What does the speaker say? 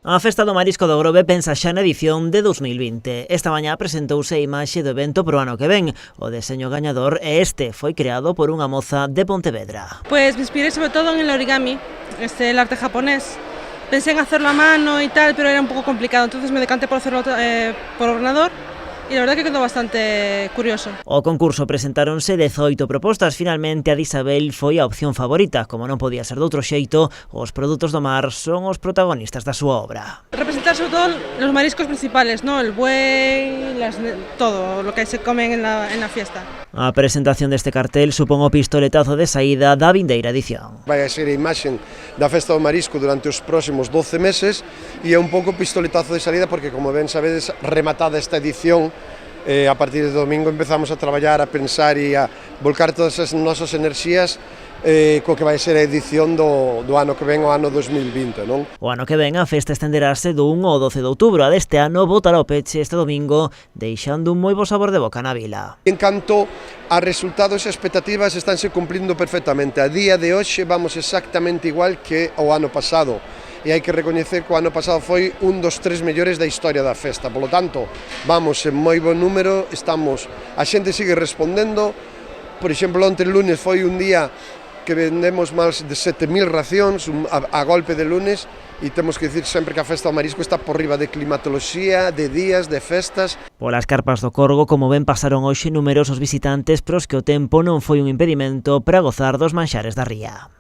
A Festa do Marisco do Grove pensa xa na edición de 2020. Esta mañá presentouse a imaxe do evento pro ano que ven. O deseño gañador é este, foi creado por unha moza de Pontevedra. Pues me inspiré sobre todo en el origami, el arte japonés. Pensé en hacerlo a mano y tal, pero era un poco complicado, entonces me decanté por hacerlo por ordenador. E a verdad que quedou bastante curioso. O concurso presentáronse 18 propostas, finalmente a de Isabel foi a opción favorita. Como non podía ser de outro xeito, os produtos do mar son os protagonistas da súa obra. Representar sobre todo los mariscos principales, ¿no? El buey, todo lo que se come en la fiesta. A presentación deste cartel supón o pistoletazo de saída da vindeira edición. Vai a ser a imaxen da Festa do Marisco durante os próximos 12 meses e é un pouco pistoletazo de salida porque, como ben sabedes, rematada esta edición, a partir de domingo empezamos a traballar, a pensar e a volcar todas as nosas enerxías co que vai ser a edición do ano que ven, o ano 2020, non? O ano que ven a festa estenderase do 1 ao 12 de outubro. A deste ano botará o peche este domingo, deixando un moi bo sabor de boca na vila. En canto a resultados e expectativas estánse cumplindo perfectamente. A día de hoxe vamos exactamente igual que o ano pasado. E hai que recoñecer que o ano pasado foi un dos 3 mellores da historia da festa. Por lo tanto, vamos en moi bon número, a xente sigue respondendo. Por exemplo, onte lunes foi un día que vendemos máis de 7.000 racións a golpe de lunes e temos que dicir sempre que a Festa do Marisco está por riba de climatoloxía, de días, de festas. Polas carpas do Corgo, como ben, pasaron hoxe numerosos visitantes pros que o tempo non foi un impedimento para gozar dos manxares da ría.